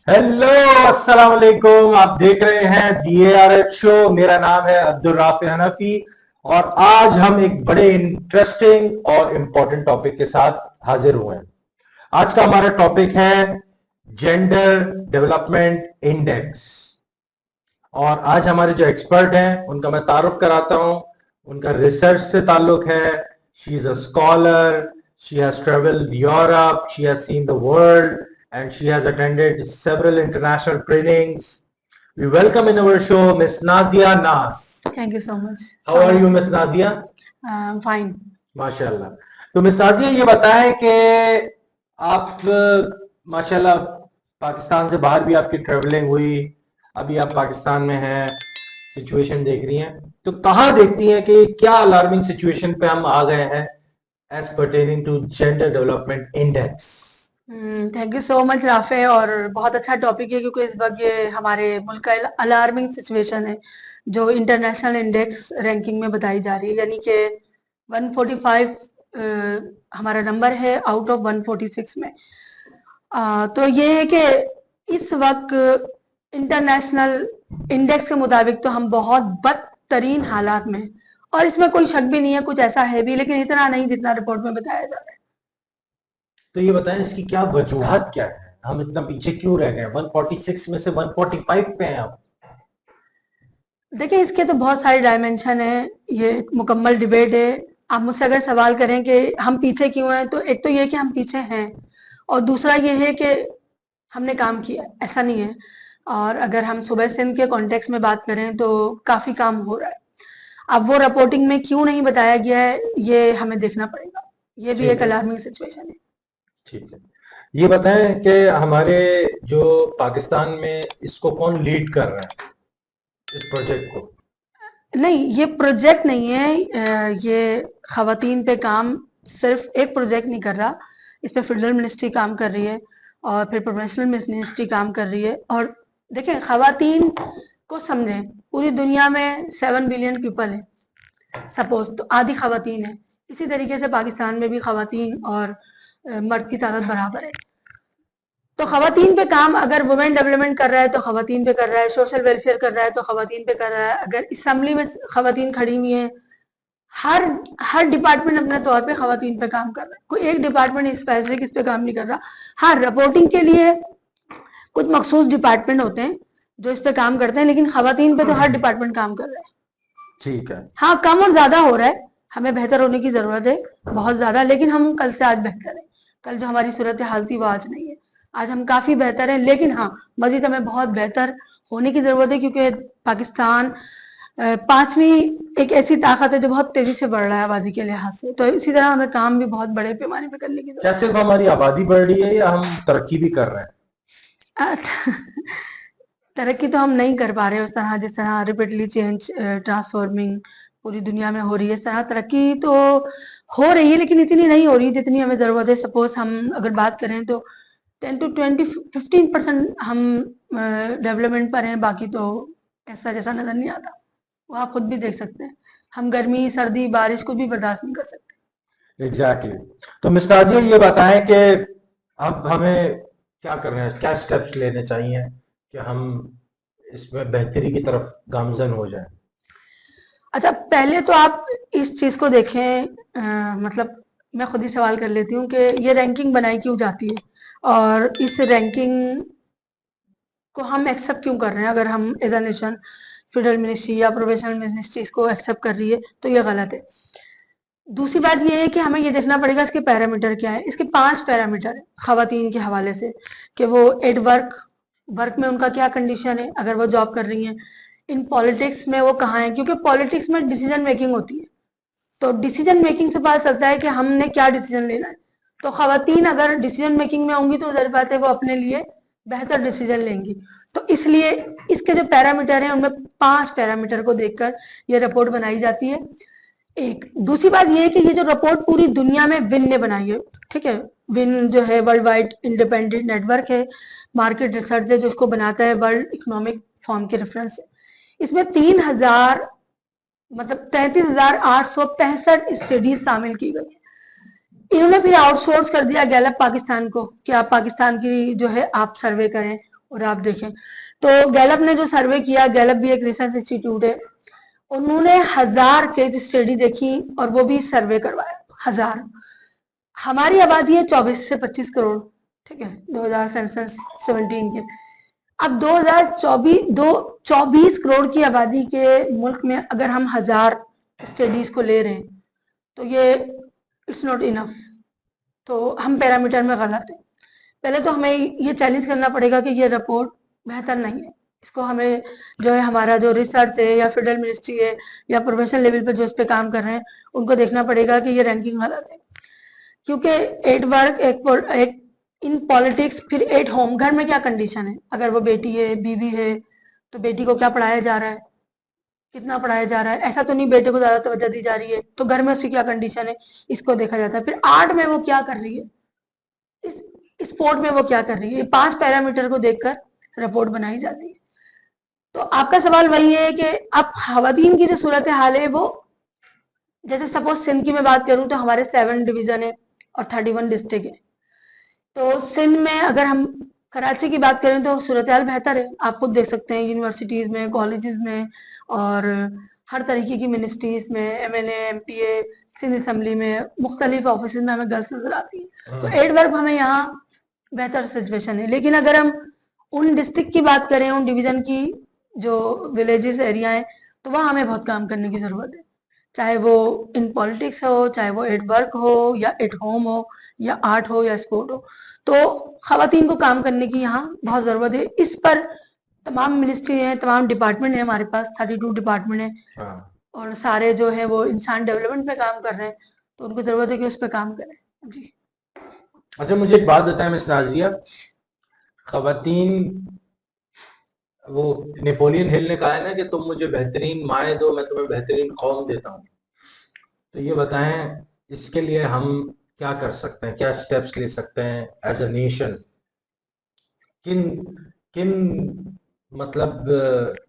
Hello, अस्सलाम वालेकुम। आप देख रहे हैं DARH शो। मेरा नाम है अब्दुल राफी हनफी और आज हम एक बड़े इंटरेस्टिंग और इंपॉर्टेंट टॉपिक के साथ हाजिर हुए हैं। आज का हमारा टॉपिक है जेंडर डेवलपमेंट इंडेक्स। और आज हमारे जो एक्सपर्ट हैं उनका मैं तारुफ कराता हूं। उनका रिसर्च से ताल्लुक है। She is a scholar, she has travelled Europe, she has seen the world and she has attended several international trainings. We welcome in our show Miss Nazia Nas. Thank you so much. How are you, Miss Nazia? Fine. माशाल्लाह। तो miss Nazia ये बताएं कि आप माशाल्लाह पाकिस्तान से बाहर भी आपकी ट्रेवलिंग हुई, अभी आप पाकिस्तान में हैं, सिचुएशन देख रही हैं, तो कहाँ देखती हैं कि क्या अलार्मिंग सिचुएशन पे हम आ गए हैं as pertaining to gender development index? Thank you so much Rafay. और बहुत अच्छा टॉपिक है क्योंकि इस वक्त ये हमारे मुल्क का अलार्मिंग सिचुएशन है जो इंटरनेशनल इंडेक्स रैंकिंग में बताई जा रही है, यानी कि 145 हमारा नंबर है आउट ऑफ 146 में। तो ये है कि इस वक्त इंटरनेशनल इंडेक्स के मुताबिक तो हम बहुत बदतरीन हालात में, और इसमें कोई शक भी नहीं है, कुछ ऐसा है भी लेकिन इतना नहीं जितना रिपोर्ट में बताया जा रहा है। तो ये बताएं इसकी क्या वजूहत क्या है, हम इतना पीछे क्यों रह गए? 146 में से 145 पे हैं आप। देखिए, इसके तो बहुत सारे डायमेंशन है, ये एक मुकम्मल डिबेट है। आप मुझसे अगर सवाल करें कि हम पीछे क्यों हैं, तो एक तो ये कि हम पीछे हैं और दूसरा ये है कि हमने काम किया, ऐसा नहीं है। और अगर हम सूबे सिंध के कॉन्टेक्स्ट में बात करें तो काफी काम हो रहा है। अब वो रिपोर्टिंग में क्यों नहीं बताया गया है ये हमें देखना पड़ेगा। ये भी एक अलार्मिंग सिचुएशन है। ठीक है, ये बताएं कि हमारे जो पाकिस्तान में इसको कौन लीड कर रहा है, इस प्रोजेक्ट को? नहीं, ये प्रोजेक्ट नहीं है, ये खवातीन पे काम सिर्फ एक प्रोजेक्ट नहीं कर रहा, इस पे फेडरल मिनिस्ट्री काम कर रही है और फिर प्रोफेशनल मिनिस्ट्री काम कर रही है। और देखें, खवातीन को समझें, पूरी दुनिया में 7 बिलियन पीपल है सपोज, तो आधी खवातीन है। इसी तरीके से पाकिस्तान में भी खवातीन और मर्द की तादाद बराबर है। तो खवातीन पे काम अगर वुमेन डेवलपमेंट कर रहा है तो खवातीन पे कर रहा है, सोशल वेलफेयर कर रहा है तो खवातीन पे कर रहा है, अगर असम्बली में खवातीन खड़ी हुई है, हर हर डिपार्टमेंट अपने तौर पे खवातीन पे काम कर रहा है, कोई एक डिपार्टमेंट स्पेसिफिक इस पे काम नहीं कर रहा। हाँ, रिपोर्टिंग के लिए कुछ मखसूस डिपार्टमेंट होते हैं जो इस पे काम करते हैं, लेकिन खवातीन पे तो हर डिपार्टमेंट काम कर रहा है। ठीक है। हाँ, कम और ज्यादा हो रहा है, हमें बेहतर होने की जरूरत है बहुत ज्यादा, लेकिन हम कल से आज बेहतर है। कल जो हमारी सूरत हाल थी वो आज नहीं है, आज हम काफी बेहतर हैं, लेकिन हाँ, मजीद हमें बहुत बेहतर होने की जरूरत है क्योंकि पाकिस्तान 5वीं एक ऐसी ताकत है जो बहुत तेजी से बढ़ रहा है आबादी के लिहाज से, तो इसी तरह हमें काम भी बहुत बड़े पैमाने पे करने की क्या जरूरत सिर्फ हमारी आबादी बढ़ रही है या हम तरक्की भी कर रहे हैं? है। तरक्की तो हम नहीं कर पा रहे उस तरह, जिस तरह रिपीटली चेंज ट्रांसफॉर्मिंग पूरी दुनिया में हो रही है, इस तरह तरक्की तो हो रही है लेकिन इतनी नहीं हो रही जितनी हमें जरूरत है। सपोज हम अगर बात करें तो 10 to 20 15% हम डेवलपमेंट पर हैं, बाकी तो ऐसा जैसा नजर नहीं आता। वो आप खुद भी देख सकते हैं, हम गर्मी सर्दी बारिश को भी बर्दाश्त नहीं कर सकते। एग्जैक्टली तो मिस्टर जी ये बताएं कि अब हमें क्या करना है, क्या स्टेप्स लेने चाहिए कि हम इसमें बेहतरी की तरफ गामजन हो जाए? अच्छा, पहले तो आप इस चीज को देखें, मतलब मैं खुद ही सवाल कर लेती हूँ कि ये रैंकिंग बनाई क्यों जाती है और इस रैंकिंग को हम एक्सेप्ट क्यों कर रहे हैं। अगर हम as a nation federal ministry या प्रोफेशनल मिनिस्ट्री इसको एक्सेप्ट कर रही है तो ये गलत है। दूसरी बात ये है कि हमें ये देखना पड़ेगा इसके पैरामीटर क्या है। इसके 5 पैरामीटर है खवातीन के हवाले से, कि वो एट वर्क में उनका क्या कंडीशन है, अगर वो जॉब कर रही हैं, इन पॉलिटिक्स में वो कहाँ है, क्योंकि पॉलिटिक्स में डिसीजन मेकिंग होती है, तो डिसीजन मेकिंग से पता चलता है कि हमने क्या डिसीजन लेना है। तो खवातीन अगर डिसीजन मेकिंग में होंगी तो जाहिर बात है वो अपने लिए बेहतर डिसीजन लेंगी। तो इसलिए इसके जो पैरामीटर हैं उनमें 5 पैरामीटर को देखकर ये रिपोर्ट बनाई जाती है। एक दूसरी बात ये है कि ये जो रिपोर्ट पूरी दुनिया में विन ने बनाई है, ठीक है। विन जो है वर्ल्ड वाइड इंडिपेंडेंट नेटवर्क है, मार्केट रिसर्च है जो इसको बनाता है वर्ल्ड इकोनॉमिक फॉर्म के रेफरेंस से। इसमें 3000 मतलब 33,865 स्टडीज शामिल की गई है। इन्होंने फिर आउटसोर्स कर दिया गैलप पाकिस्तान को कि आप पाकिस्तान की जो है आप सर्वे करें, और आप देखें तो गैलप ने जो सर्वे किया, गैलप भी एक रिसर्च इंस्टीट्यूट है, उन्होंने 1000 केस स्टडी देखी और वो भी सर्वे करवाया 1000। हमारी आबादी है 24 से 25 करोड़, ठीक है, 2000 सेंसस 17 के। अब 24 करोड़ की आबादी के मुल्क में अगर हम 1000 स्टडीज को ले रहे हैं तो ये इट्स नॉट इनफ, तो हम पैरामीटर में गलत हैं। पहले तो हमें ये चैलेंज करना पड़ेगा कि ये रिपोर्ट बेहतर नहीं है, इसको हमें जो है हमारा जो रिसर्च है या फेडरल मिनिस्ट्री है या प्रोफेशनल लेवल पे जो इस पे काम कर रहे हैं उनको देखना पड़ेगा कि ये रैंकिंग गलत है। क्योंकि एट वर्क एक इन पॉलिटिक्स, फिर एट होम, घर में क्या कंडीशन है, अगर वो बेटी है, बीवी है, तो बेटी को क्या पढ़ाया जा रहा है, कितना पढ़ाया जा रहा है, ऐसा तो नहीं बेटे को ज्यादा तवज्जो दी जा रही है, तो घर में उसकी क्या कंडीशन है, इसको देखा जाता है। फिर आर्ट में वो क्या कर रही है, इस स्पोर्ट में वो क्या कर रही है, ये 5 पैरामीटर को देखकर रिपोर्ट बनाई जाती है। तो आपका सवाल वही है कि अब खवातीन की जो सूरत हाल है वो, जैसे सपोज सिंध की मैं बात करूं तो हमारे 7 डिवीजन है और 31 डिस्ट्रिक्ट है। तो सिंध में अगर हम कराची की बात करें तो सूरत हाल बेहतर है, आप खुद देख सकते हैं यूनिवर्सिटीज में, कॉलेजेस में और हर तरीके की मिनिस्ट्रीज में, एमएलए, एमपीए, सिंध असम्बली में, मुख्तलिफ ऑफिस में हमें गर्ल्स नजर आती है। तो एड वर्क हमें यहाँ बेहतर सिचुएशन है। लेकिन अगर हम उन डिस्ट्रिक्ट की बात करें, उन डिवीजन की जो विलेजेस एरिया है, तो वहाँ हमें बहुत काम करने की जरूरत है, चाहे वो इन पॉलिटिक्स हो, चाहे वो एट वर्क हो या एट होम हो या आर्ट हो या स्पोर्ट हो। तो खवातीन को काम करने की यहाँ बहुत ज़रूरत है। इस पर तमाम मिनिस्ट्री है, तमाम डिपार्टमेंट है, हमारे पास 32 डिपार्टमेंट है। हाँ। और सारे जो है वो इंसान डेवलपमेंट पे काम कर रहे हैं, तो उनको ज़रूरत है कि उस पर काम करें। जी। अच्छा, मुझे एक बात बताएं मिस नाजिया, खवातीन, वो नेपोलियन हिल ने कहा है ना कि तुम मुझे बेहतरीन माएँ दो, मैं तुम्हें बेहतरीन कौम देता हूँ। तो ये बताएं, इसके लिए हम क्या कर सकते हैं, क्या स्टेप्स ले सकते हैं एज अ नेशन, किन किन मतलब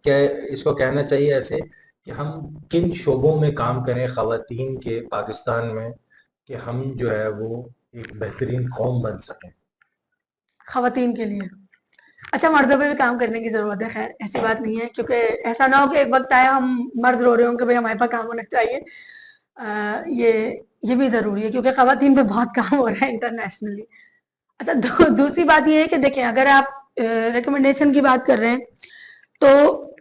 क्या इसको कहना चाहिए ऐसे कि हम किन शोबों में काम करें खवातीन के पाकिस्तान में कि हम जो है वो एक बेहतरीन कौम बन सकें खवातीन के लिए। अच्छा, मर्दों पे भी काम करने की जरूरत है, खैर ऐसी बात नहीं है, क्योंकि ऐसा ना हो कि एक वक्त आए हम मर्द रो रहे हो कि भाई हमारे पास काम होना चाहिए। ये भी जरूरी है क्योंकि खवातीन पे बहुत काम हो रहा है इंटरनेशनली। अच्छा, दूसरी बात ये है कि देखें, अगर आप रिकमेंडेशन की बात कर रहे हैं तो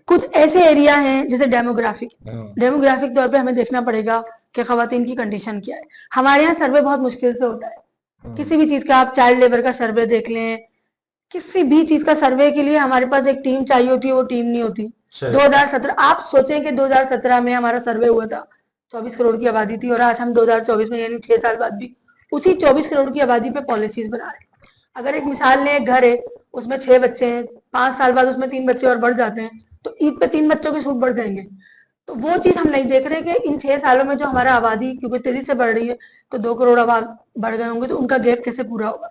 कुछ ऐसे एरिया हैं जैसे डेमोग्राफिक तौर पे हमें देखना पड़ेगा कि खवातीन की कंडीशन क्या है। हमारे यहाँ सर्वे बहुत मुश्किल से होता है, किसी भी चीज का, आप चाइल्ड लेबर का सर्वे देख लें, किसी भी चीज का सर्वे के लिए हमारे पास एक टीम चाहिए होती है, वो टीम नहीं होती। 2017, आप सोचें कि 2017 में हमारा सर्वे हुआ था, 24 करोड़ की आबादी थी, और आज हम 2024 में यानी 6 साल बाद भी उसी 24 करोड़ की आबादी पे पॉलिसीज बना रहे हैं। अगर एक मिसाल लें, एक घर है उसमें 6 बच्चे हैं, 5 साल बाद उसमें 3 बच्चे और बढ़ जाते हैं, तो ईद पे 3 बच्चों के छूट बढ़ जाएंगे। तो वो चीज हम नहीं देख रहे कि इन 6 सालों में जो हमारा आबादी क्योंकि तेजी से बढ़ रही है, तो 2 करोड़ आबाद बढ़ गए होंगे, तो उनका गैप कैसे पूरा होगा।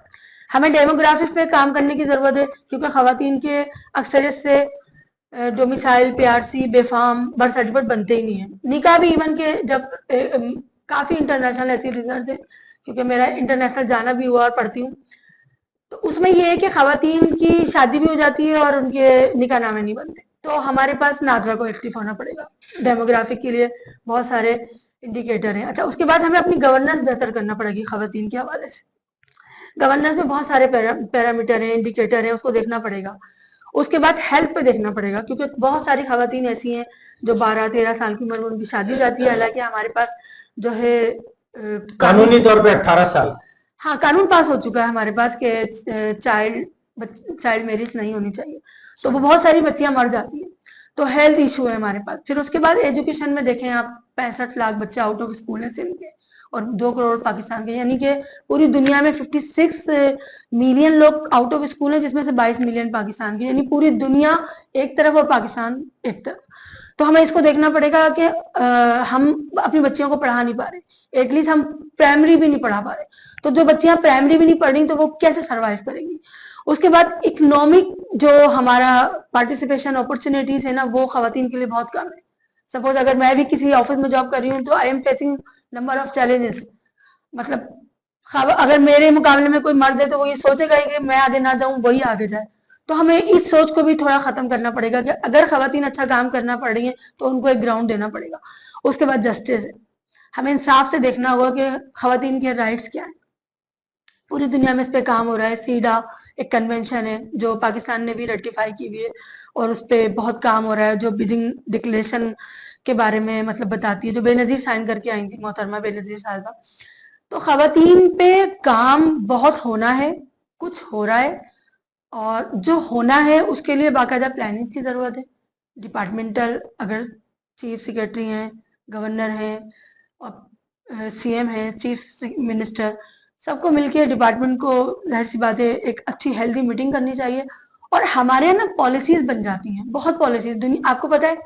हमें डेमोग्राफिक पे काम करने की जरूरत है क्योंकि खवातीन के अक्सरियत से डोमिसाइल, पीआरसी, बेफाम, बर्थ सर्टिफिकेट बनते ही नहीं है। निकाह भी इवन के जब काफी इंटरनेशनल ऐसी रिसर्च है, क्योंकि मेरा इंटरनेशनल जाना भी हुआ और पढ़ती हूँ, तो उसमें ये है कि खवातीन की शादी भी हो जाती है और उनके निकाहनामे नहीं बनते। तो हमारे पास नादरा को एक्टिव होना पड़ेगा। डेमोग्राफिक के लिए बहुत सारे इंडिकेटर हैं। अच्छा, उसके बाद हमें अपनी गवर्नेंस बेहतर करना पड़ेगी खवातीन के हवाले से। गवर्नेंस में बहुत सारे पैरामीटर हैं, इंडिकेटर हैं, उसको देखना पड़ेगा। उसके बाद हेल्थ पे देखना पड़ेगा क्योंकि बहुत सारी खवातीन ऐसी हैं जो 12-13 साल की उम्र में उनकी शादी हो जाती है, हालांकि हमारे पास जो है कानूनी तौर पे 18 साल, हाँ, कानून पास हो चुका है हमारे पास कि चाइल्ड मैरिज नहीं होनी चाहिए, तो वो बहुत सारी बच्चियां मर जाती हैं। तो हेल्थ इशू है हमारे पास। फिर उसके बाद एजुकेशन में देखें आप, 65 लाख बच्चे आउट ऑफ स्कूल हैं सिंध के और 2 करोड़ पाकिस्तान के, यानी कि पूरी दुनिया में 56 मिलियन लोग आउट ऑफ स्कूल हैं, जिसमें से 22 मिलियन पाकिस्तान के, यानी पूरी दुनिया एक तरफ और पाकिस्तान एक तरफ। तो हमें इसको देखना पड़ेगा कि हम अपनी बच्चियों को पढ़ा नहीं पा रहे, एटलीस्ट हम प्राइमरी भी नहीं पढ़ा पा रहे। तो जो बच्चियां प्राइमरी भी नहीं पढ़ रही तो वो कैसे सरवाइव करेंगी। उसके बाद इकोनॉमिक जो हमारा पार्टिसिपेशन अपॉर्चुनिटीज है ना, वो खवातीन के लिए बहुत कम है। सपोज अगर मैं भी किसी ऑफिस में जॉब कर रही हूँ तो I am facing number of challenges. मतलब अगर मेरे मुकाबले में कोई मर्द है तो वो ये सोचेगा कि मैं आगे ना जाऊं, वही आगे जाए। तो हमें इस सोच को भी थोड़ा खत्म करना पड़ेगा कि अगर खवातीन अच्छा काम करना पड़ रही हैं तो उनको एक ग्राउंड देना पड़ेगा। उसके बाद जस्टिस है, हमें इंसाफ से देखना होगा कि खवातीन के राइट्स क्या है। पूरी दुनिया में इस पे काम हो रहा है। सीडा एक कन्वेंशन है जो पाकिस्तान ने भी रेटिफाई की हुई है और उस पर बहुत काम हो रहा है, जो बीजिंग डिक्लेरेशन के बारे में मतलब बताती है, जो बेनजीर साइन करके आई थी मोहतरमा बेनजीर साहिबा। तो खवातीन पे काम बहुत होना है, कुछ हो रहा है, और जो होना है उसके लिए बाकायदा प्लानिंग की ज़रूरत है। डिपार्टमेंटल अगर चीफ सेक्रेटरी हैं, गवर्नर हैं, और सीएम है, चीफ मिनिस्टर, सबको मिलके डिपार्टमेंट को जाहिर सी बात है एक अच्छी हेल्दी मीटिंग करनी चाहिए। और हमारे यहाँ ना पॉलिसीज बन जाती हैं, बहुत पॉलिसीज। दुनिया आपको पता है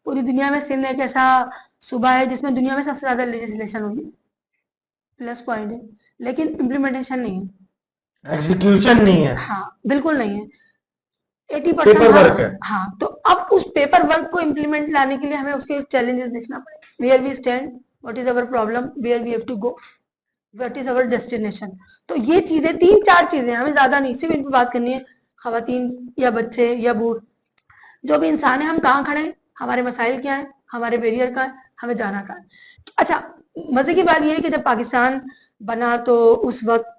पूरी दुनिया में सिंध एक ऐसा सूबा है जिसमें दुनिया में सबसे ज्यादा लेजिस्लेशन हुई है, प्लस पॉइंट है, लेकिन इम्प्लीमेंटेशन नहीं है। एग्जीक्यूशन नहीं है, हाँ बिल्कुल नहीं है, 80%। पेपर हाँ वर्क है। हाँ, तो अब उस पेपर वर्क को इम्प्लीमेंट लाने के लिए हमें उसके चैलेंजेस देखना पड़ेगा। Where we stand, what is our problem, where we have to go, what is our destination. तो ये चीजें, तीन चार चीजें, हमें ज्यादा नहीं, सिर्फ इन पर बात करनी है। खवातीन या बच्चे या बूढ़, जो भी इंसान है, हम कहाँ खड़े हैं, हमारे मसाइल क्या है, हमारे बैरियर का है, हमें जाना कहाँ है। अच्छा, मजे की बात यह है कि जब पाकिस्तान बना तो उस वक्त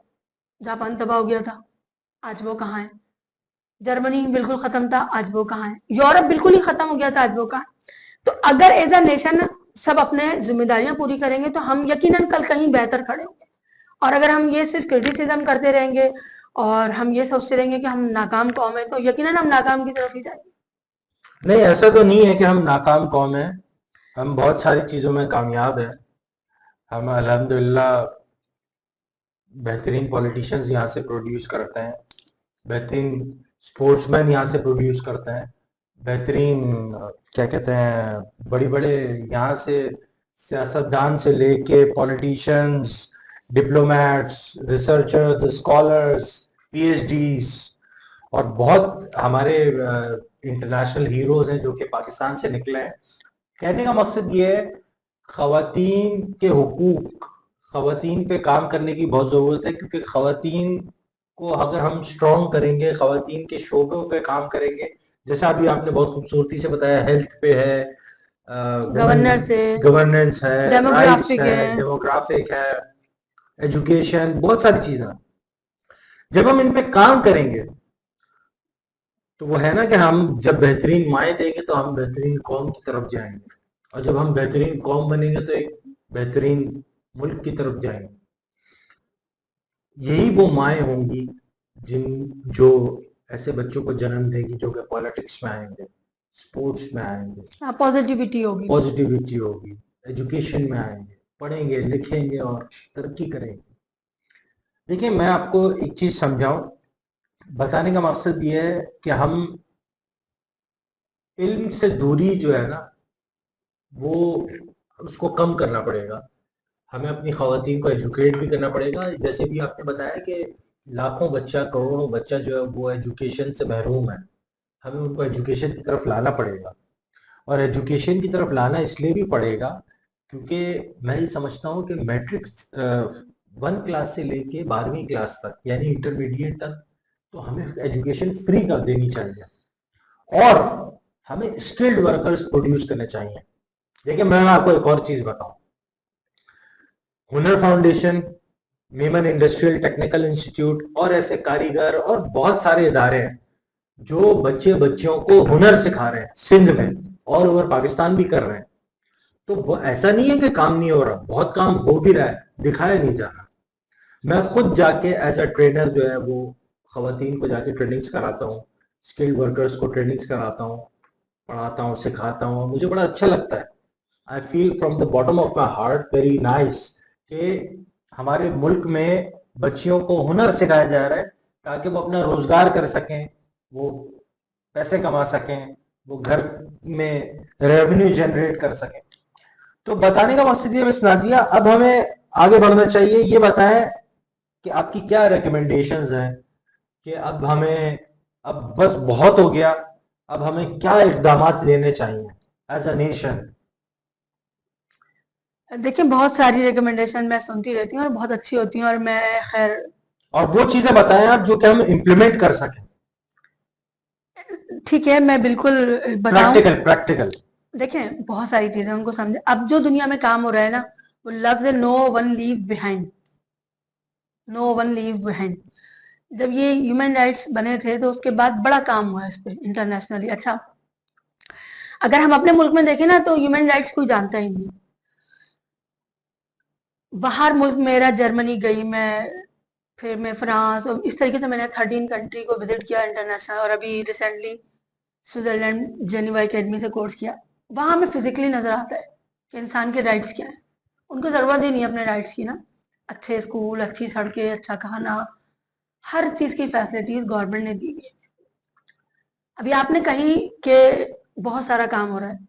जापान तबाह हो गया था, आज वो कहाँ है। जर्मनी बिल्कुल खत्म था, आज वो कहाँ है। यूरोप बिल्कुल ही खत्म हो गया था, आज वो कहाँ है। तो अगर एज अ नेशन सब अपने जिम्मेदारियां पूरी करेंगे तो हम यकीनन कल कहीं बेहतर खड़े होंगे। और अगर हम ये सिर्फ क्रिटिसिज्म करते रहेंगे और हम ये सोचते रहेंगे कि हम नाकाम कौम है, तो यकीनन हम नाकाम की तरफ ही जाएंगे। नहीं, ऐसा तो नहीं है कि हम नाकाम कौम है, हम बहुत सारी चीजों में कामयाब हैं। हम अल्हम्दुलिल्लाह बेहतरीन पॉलिटिशियंस यहाँ से प्रोड्यूस करते हैं, बेहतरीन स्पोर्ट्समैन यहाँ से प्रोड्यूस करते हैं, बेहतरीन क्या कहते हैं, बड़ी बड़े यहाँ से सियासतदान से लेके politicians, diplomats, researchers, scholars, PhDs, और बहुत हमारे इंटरनेशनल हीरोज हैं जो कि पाकिस्तान से निकले हैं। कहने का मकसद ये है, खवातीन के हुकूक, खवातीन पे काम करने की बहुत ज़रूरत है, क्योंकि खवातीन को अगर हम स्ट्रॉन्ग करेंगे, खवातीन के शोबों पे काम करेंगे, जैसा अभी आपने बहुत खूबसूरती से बताया, हेल्थ पे है, गवर्नर से, गवर्नेंस है, राइट्स डेमोग्राफिक है, है। डेमोग्राफिक है, एजुकेशन, बहुत सारी चीज़ें। जब हम इन पे काम करेंगे तो वो है ना कि हम जब बेहतरीन माएँ देंगे तो हम बेहतरीन कौम की तरफ जाएंगे, और जब हम बेहतरीन कौम बनेंगे तो एक बेहतरीन मुल्क की तरफ जाएंगे। यही वो माएँ होंगी जो ऐसे बच्चों को जन्म देगी जो कि पॉलिटिक्स में आएंगे, स्पोर्ट्स में आएंगे, पॉजिटिविटी होगी। पॉजिटिविटी होगी, एजुकेशन में आएंगे, पढ़ेंगे लिखेंगे और तरक्की करेंगे। देखिए, मैं आपको एक चीज समझाऊं, बताने का मकसद ये है कि हम इल्म से दूरी जो है ना, वो उसको कम करना पड़ेगा। हमें अपनी खवातीन को एजुकेट भी करना पड़ेगा, जैसे भी आपने बताया कि लाखों बच्चा, करोड़ों बच्चा जो है वो एजुकेशन से महरूम है। हमें उनको एजुकेशन की तरफ लाना पड़ेगा, और एजुकेशन की तरफ लाना इसलिए भी पड़ेगा क्योंकि मैं ये समझता हूँ कि मैट्रिक 1 क्लास से लेके 12वीं क्लास तक, यानी इंटरमीडिएट तक, तो हमें एजुकेशन फ्री कर देनी चाहिए, और हमें स्किल्ड वर्कर्स प्रोड्यूस करने चाहिए। देखिए, मैं आपको एक और चीज बताऊं, हुनर foundation, Memon industrial technical institute और ऐसे कारीगर और बहुत सारे इदारे हैं जो बच्चियों को हुनर सिखा रहे हैं, सिंध में और ओवर पाकिस्तान भी कर रहे हैं। तो वो ऐसा नहीं है कि काम नहीं हो रहा, बहुत काम हो भी रहा है, दिखाया नहीं जा रहा। मैं खुद जाके एज अ ट्रेनर जो है वो खवातीन को जाके ट्रेनिंग्स कराता हूँ, स्किल्ड वर्कर्स को ट्रेनिंग्स कराता हूँ, पढ़ाता हूँ, सिखाता हूँ, मुझे बड़ा अच्छा लगता है। I feel from the bottom of my heart very nice कि हमारे मुल्क में बच्चियों को हुनर सिखाया जा रहा है ताकि वो अपना रोजगार कर सकें, वो पैसे कमा सकें, वो घर में रेवेन्यू जनरेट कर सकें। तो बताने का मकसद ये, मिस नाजिया, अब हमें आगे बढ़ना चाहिए। ये बताएं कि आपकी क्या रिकमेंडेशंस हैं कि अब हमें, अब बस बहुत हो गया, अब हमें क्या इकदामात लेने चाहिए एज अ नेशन। देखिए, बहुत सारी रिकमेंडेशन मैं सुनती रहती हूँ और बहुत अच्छी होती हैं, और मैं खैर और वो चीजें बताएं आप जो कि हम इम्प्लीमेंट कर सकें। ठीक है, मैं बिल्कुल बताऊं। Practical practical. देखें, बहुत सारी चीजें उनको समझे। अब जो दुनिया में काम हो रहा है ना, वो लफ्ज है no one leave behind. No one leave behind. जब ये ह्यूमन राइट्स बने थे तो उसके बाद बड़ा काम हुआ है इस पे इंटरनेशनली। अच्छा, अगर हम अपने मुल्क में देखें ना तो ह्यूमन राइट्स कोई जानता ही नहीं। बाहर मुल्क मेरा जर्मनी गई मैं, फिर मैं फ्रांस, और इस तरीके से मैंने 13 कंट्री को विजिट किया इंटरनेशनल, और अभी रिसेंटली स्विट्जरलैंड जेनीवा एकेडमी से कोर्स किया। वहां हमें फिजिकली नजर आता है कि इंसान के राइट्स क्या है। उनको जरूरत ही नहीं है अपने राइट्स की ना। अच्छे स्कूल, अच्छी सड़कें, अच्छा खाना, हर चीज की फैसिलिटीज गवर्नमेंट ने दी हुई है। अभी आपने कही कि बहुत सारा काम हो रहा है,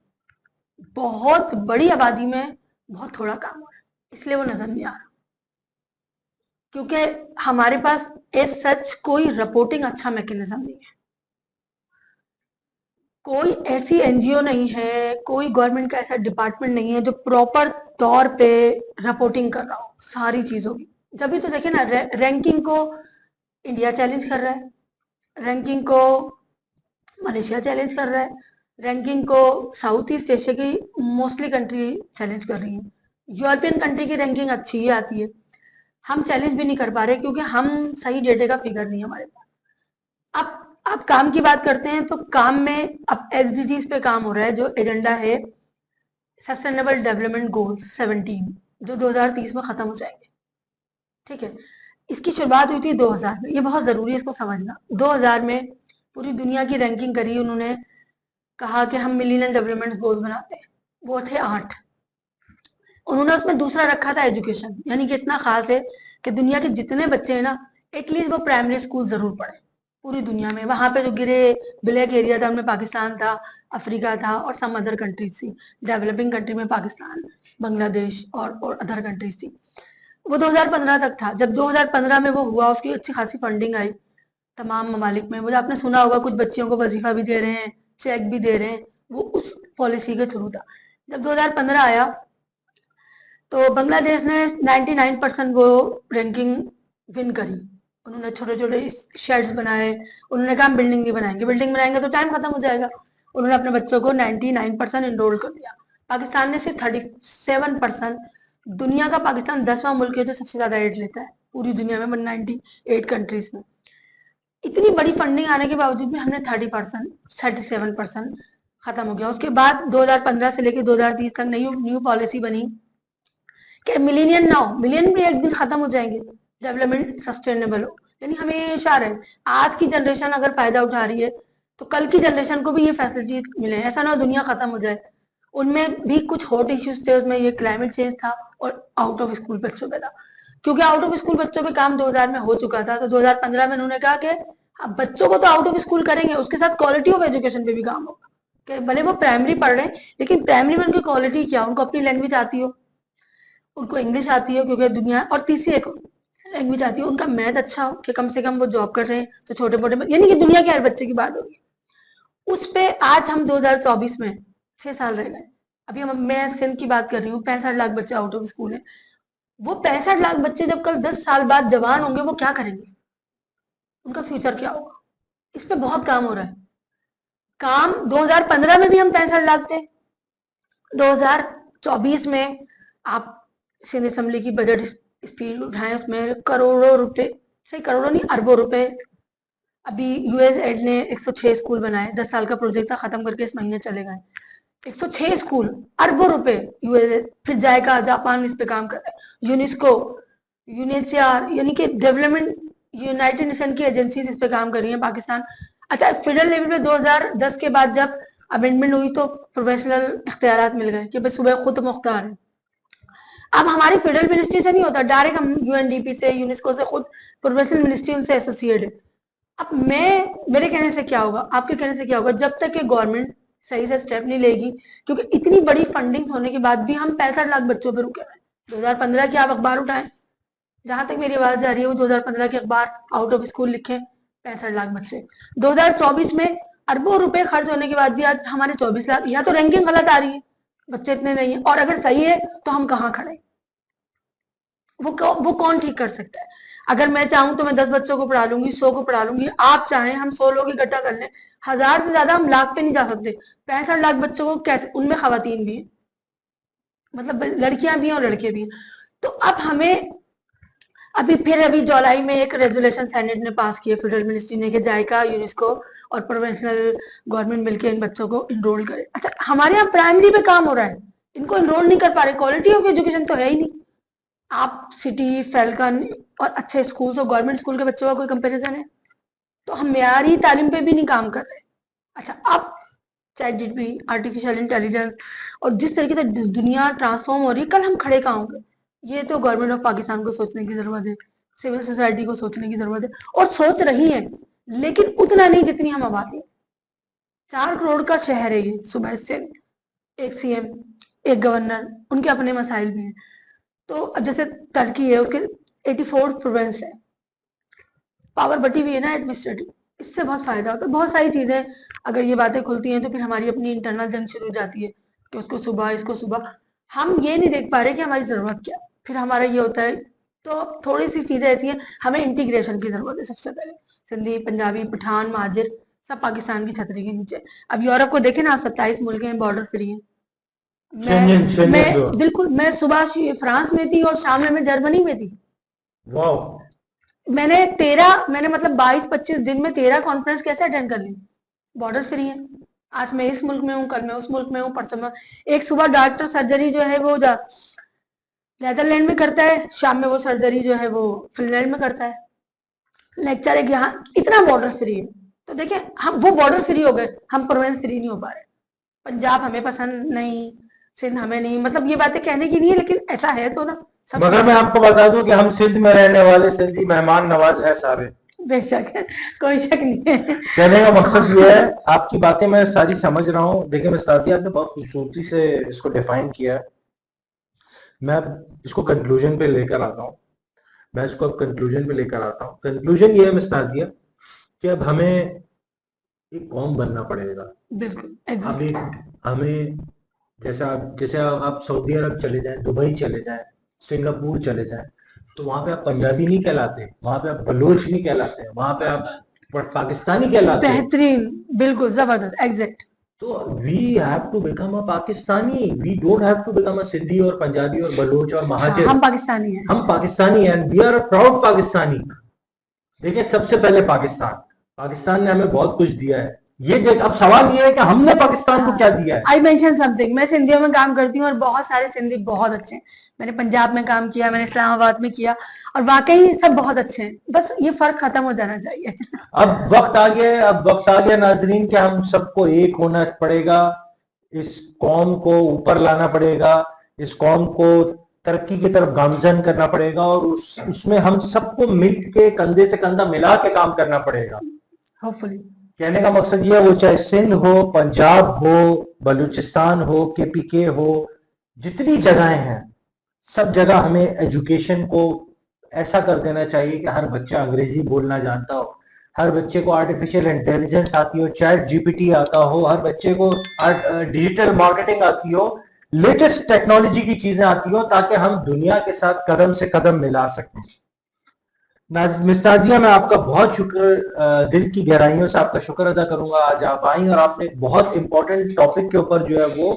बहुत बड़ी आबादी में बहुत थोड़ा काम हो रहा है, इसलिए वो नजर नहीं आ रहा, क्योंकि हमारे पास एज सच कोई रिपोर्टिंग अच्छा मैकेनिज्म नहीं है। कोई ऐसी एनजीओ नहीं है, कोई गवर्नमेंट का ऐसा डिपार्टमेंट नहीं है जो प्रॉपर तौर पे रिपोर्टिंग कर रहा हो सारी चीजों की। जब भी तो देखिए ना, रैंकिंग को इंडिया चैलेंज कर रहा है, रैंकिंग को मलेशिया चैलेंज कर रहा है, रैंकिंग को साउथ ईस्ट एशिया की मोस्टली कंट्री चैलेंज कर रही है। यूरोपियन कंट्री की रैंकिंग अच्छी ही आती है। हम चैलेंज भी नहीं कर पा रहे क्योंकि हम सही डेटे का फिगर नहीं है हमारे पास। अब काम की बात करते हैं तो काम में अब एसडीजीज पे काम हो रहा है, जो एजेंडा है सस्टेनेबल डेवलपमेंट गोल्स 17, जो 2030 में खत्म हो जाएंगे। ठीक है, इसकी शुरुआत हुई थी 2000 में। ये बहुत जरूरी है इसको समझना। 2000 में पूरी दुनिया की रैंकिंग करी उन्होंने, कहा कि हम मिलीनियम डेवलपमेंट गोल्स बनाते हैं। वो थे 8। उन्होंने उसमें दूसरा रखा था एजुकेशन, यानी कि इतना खास है कि दुनिया के जितने बच्चे हैं ना, एटलीस्ट वो प्राइमरी स्कूल जरूर पढ़े पूरी दुनिया में। वहां पे जो गिरे ब्लैक एरिया था उनमें पाकिस्तान था, अफ्रीका था, और सम अदर कंट्रीज थी। डेवलपिंग कंट्री में पाकिस्तान, बांग्लादेश और अदर कंट्रीज थी। वो 2015 तक था। जब 2015 में वो हुआ, उसकी अच्छी खासी फंडिंग आई तमाम ममालिक में। मुझे आपने सुना होगा कुछ बच्चियों को वजीफा भी दे रहे हैं, चेक भी दे रहे हैं, वो उस पॉलिसी के थ्रू था। जब 2015 आया तो बांग्लादेश ने 99% वो रैंकिंग विन करी। उन्होंने छोटे छोटे शेड्स बनाए। उन्होंने कहा हम बिल्डिंग नहीं बनाएंगे, बिल्डिंग बनाएंगे तो टाइम खत्म हो जाएगा। उन्होंने अपने बच्चों को 99% इनरोल कर दिया। पाकिस्तान ने सिर्फ 37%। दुनिया का पाकिस्तान 10वां मुल्क है जो सबसे ज्यादा एड लेता है पूरी दुनिया में, 198 कंट्रीज में। इतनी बड़ी फंडिंग आने के बावजूद भी हमने 37% खत्म हो गया। उसके बाद 2015 से लेकर 2030 तक न्यू पॉलिसी बनी कि मिलीनियम ना हो, मिलियन भी एक दिन खत्म हो जाएंगे, डेवलपमेंट सस्टेनेबल हो, यानी हमेशा रहे। आज की जनरेशन अगर फायदा उठा रही है तो कल की जनरेशन को भी ये फैसिलिटीज मिले। ऐसा ना हो दुनिया खत्म हो जाए। उनमें भी कुछ हॉट इश्यूज थे, उसमें ये क्लाइमेट चेंज था और आउट ऑफ स्कूल बच्चों पे था। क्योंकि आउट ऑफ स्कूल बच्चों पे काम 2000 में हो चुका था, तो 2015 में उन्होंने कहा कि अब बच्चों को तो आउट ऑफ स्कूल करेंगे, उसके साथ क्वालिटी ऑफ एजुकेशन पे भी काम होगा। कि भले वो प्राइमरी पढ़ रहे हैं, लेकिन प्राइमरी में उनकी क्वालिटी क्या, उनको अपनी लैंग्वेज आती हो, उनको इंग्लिश आती है, क्योंकि दुनिया, और तीसरी एक लैंग्वेज आती है, उनका मैथ अच्छा हो कि कम से कम वो जॉब कर रहे हैं तो छोटे मोटे, यानी कि दुनिया के हर बच्चे की बात होगी उस पे। आज हम 2024 में 6 साल रह गए। अभी मैं सिंध की बात कर रही हूँ, 65 लाख बच्चे आउट ऑफ स्कूल है। वो 65 लाख बच्चे जब कल 10 साल बाद जवान होंगे, वो क्या करेंगे, उनका फ्यूचर क्या होगा। इस पे बहुत काम हो रहा है। काम 2015 में भी हम 65 लाख थे। 2024 में आप सिंध असेंबली की बजट स्पीड उठाएं, उसमें करोड़ों रुपए, सही करोड़ों नहीं अरबों रुपए। अभी यूएस एड ने 106 स्कूल बनाए, 10 साल का प्रोजेक्ट था, खत्म करके इस महीने चले गए। 106 स्कूल, अरबों रुपए यूएस। फिर जाएगा जापान इस पे काम कर रहा है, यूनेस्को, यूनियनसीआर, यानी कि डेवलपमेंट, यूनाइटेड नेशन की एजेंसीज इस पे काम कर रही है। पाकिस्तान, अच्छा फेडरल लेवल पे 2010 के बाद जब अमेंडमेंट हुई तो प्रोफेशनल इख्तियारात मिल गए कि भाई सुबह खुद मुख्तार है। अब हमारी फेडरल मिनिस्ट्री से नहीं होता, डायरेक्ट हम यूएनडीपी से, यूनेस्को से, खुद प्रोफेशनल मिनिस्ट्री उनसे एसोसिएट है। अब मेरे कहने से क्या होगा, आपके कहने से क्या होगा, जब तक कि गवर्नमेंट सही से स्टेप नहीं लेगी, क्योंकि इतनी बड़ी फंडिंग होने के बाद भी हम 65 लाख बच्चों पर रुके हुए। 2015 की आप अखबार उठाएं, जहां तक मेरी आवाज जा रही है वो 2015 के अखबार आउट ऑफ स्कूल लिखे, 65 लाख बच्चे। 2024 में अरबों रुपए खर्च होने के बाद भी आज हमारे 24 लाख, या तो रैंकिंग गलत आ रही है, बच्चे इतने नहीं है, और अगर सही है तो हम कहाँ खड़े, वो कौन ठीक कर सकता है। अगर मैं चाहूं तो मैं 10 बच्चों को पढ़ा लूंगी, 100 को पढ़ा लूंगी, आप चाहें हम 100 लोग इकट्ठा कर लें, 1000 से ज्यादा हम लाख पे नहीं जा सकते। 65 लाख बच्चों को कैसे, उनमें खवातीन भी हैं, मतलब लड़कियां भी हैं और लड़के भी हैं। तो अब हमें अभी जुलाई में एक रेजोल्यूशन सेनेट ने पास किया, फेडरल मिनिस्ट्री ने, कि जायका, यूनेस्को और प्रोविंशियल गवर्नमेंट मिलकर इन बच्चों को इनरोल करे। अच्छा, हमारे यहाँ प्राइमरी पे काम हो रहा है, इनको इनरोल नहीं कर पा रहे, क्वालिटी ऑफ एजुकेशन तो है ही नहीं। आप सिटी, फैल्कन और अच्छे स्कूल और गवर्नमेंट स्कूल के बच्चों का कोई कंपैरिजन है? तो हम मेयारी तालीम पे भी नहीं काम कर रहे। अच्छा, अब चैट जीपीटी, आर्टिफिशियल इंटेलिजेंस और जिस तरीके से दुनिया ट्रांसफॉर्म हो रही है, कल हम खड़े कहाँ होंगे? ये तो गवर्नमेंट ऑफ पाकिस्तान को सोचने की जरूरत है, सिविल सोसाइटी को सोचने की जरूरत है, और सोच रही है, लेकिन उतना नहीं जितनी हम आबादी। 4 करोड़ का शहर है ये, सुबह से एक सीएम, एक गवर्नर, उनके अपने मसाइल भी हैं। तो अब जैसे टर्की है, उसके 84 प्रोविंस है, पावर बटी हुई है ना एडमिनिस्ट्रेटिव, इससे बहुत फायदा होता है। बहुत सारी चीजें अगर ये बातें खुलती हैं तो फिर हमारी अपनी इंटरनल जंग शुरू हो जाती है कि उसको सुबह, इसको सुबह। हम ये नहीं देख पा रहे कि हमारी जरूरत क्या, फिर हमारा ये होता है। तो थोड़ी सी चीजें ऐसी हैं, हमें इंटीग्रेशन की जरूरत है सबसे पहले। सिंधी, पंजाबी, पठान, महाजिर सब पाकिस्तान की छतरी के नीचे। अब यूरोप को देखें ना आप, 27 मुल्क हैं, बॉर्डर फ्री हैं। मैं बिल्कुल, मैं सुबह फ्रांस में थी और शाम में मैं जर्मनी में थी। मैंने मतलब 22-25 दिन में 13 कॉन्फ्रेंस कैसे अटेंड कर ली? बॉर्डर फ्री है। आज मैं इस मुल्क में हूँ, कल मैं उस मुल्क में हूँ, परसों में। एक सुबह डॉक्टर सर्जरी जो है वो नेदरलैंड में करता है, शाम में वो सर्जरी जो है वो फिनलैंड में करता है। लेक्चर एक यहाँ, इतना बॉर्डर फ्री है। तो देखिए, हम वो बॉर्डर फ्री हो गए, हम प्रोविंस फ्री नहीं हो पा रहे। पंजाब हमें पसंद नहीं, सिंध हमें नहीं, मतलब ये बातें कहने की नहीं है, लेकिन ऐसा है तो ना। मगर मैं आपको बता दूं कि हम सिंध में रहने वाले सिंधी मेहमान नवाज है सारे। बेशक है, कोई शक नहीं है। कहने का मकसद ये है, आपकी बातें मैं सारी समझ रहा हूँ। देखिए मिस्ताजी, आपने बहुत खूबसूरती से इसको डिफाइन किया है। मैं इसको कंक्लूजन पे लेकर आता हूँ। कंक्लूजन ये है मिस्ताजिया कि अब हमें एक कौम बनना पड़ेगा। बिल्कुल, हमें जैसे आप सऊदी अरब चले जाएं, दुबई चले जाएं, सिंगापुर चले जाएं, तो वहां पे आप पंजाबी नहीं कहलाते, वहां पे आप बलोच नहीं कहलाते, वहां पे आप पाकिस्तानी कहलाते हैं। बेहतरीन, बिल्कुल जबरदस्त, एग्जैक्ट। तो we have to become a Pakistani, we don't have to become a Sindhi और पंजाबी और बलोच और महाजिर। हम पाकिस्तानी हैं, हम पाकिस्तानी हैं, we are a proud Pakistani. देखिए, सबसे पहले पाकिस्तान ने हमें बहुत कुछ दिया है। ये देख, अब सवाल ये है कि हमने पाकिस्तान को क्या दिया है। आई मेंशन समथिंग, मैं सिंधियों में काम करती हूँ और बहुत सारे सिंधी बहुत अच्छे हैं। मैंने पंजाब में काम किया, मैंने इस्लामाबाद में किया, और वाकई सब बहुत अच्छे हैं। बस ये फर्क खत्म हो जाना चाहिए। अब वक्त आ गया नाजरीन कि हम सबको एक होना पड़ेगा, इस कौम को ऊपर लाना पड़ेगा, इस कौम को तरक्की की तरफ गामजन करना पड़ेगा, और उसमें हम सबको मिलके कंधे से कंधा मिला के काम करना पड़ेगा। होपफुली। कहने का मकसद ये है, वो चाहे सिंध हो, पंजाब हो, बलूचिस्तान हो, केपीके हो, जितनी जगहें हैं, सब जगह हमें एजुकेशन को ऐसा कर देना चाहिए कि हर बच्चा अंग्रेजी बोलना जानता हो, हर बच्चे को आर्टिफिशियल इंटेलिजेंस आती हो, चैट जीपीटी आता हो, हर बच्चे को डिजिटल मार्केटिंग आती हो, लेटेस्ट टेक्नोलॉजी की चीजें आती हो, ताकि हम दुनिया के साथ कदम से कदम मिला सकें। मिस्ताजिया, मैं आपका बहुत शुक्र, दिल की गहराइयों से आपका शुक्र अदा करूंगा। आज आप आई और आपने बहुत इंपॉर्टेंट टॉपिक के ऊपर जो है वो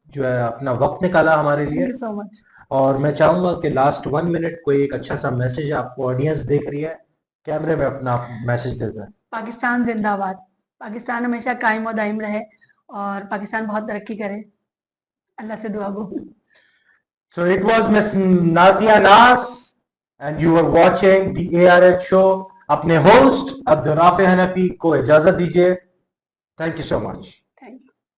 जो है अपना वक्त निकाला हमारे लिए। so much. और मैं चाहूंगा कि लास्ट 1 मिनट कोई एक अच्छा सा मैसेज, आपको ऑडियंस देख रही है, कैमरे में अपना मैसेज दे दें। पाकिस्तान जिंदाबाद, पाकिस्तान हमेशा कायम और दायम रहे और पाकिस्तान बहुत तरक्की करे। अल्लाह से दुआ गो। So it was Miss Nazia Nas and you were watching the ARH show. अपने होस्ट अब्दुल राफे हनफी को इजाजत दीजिए। Thank you so much.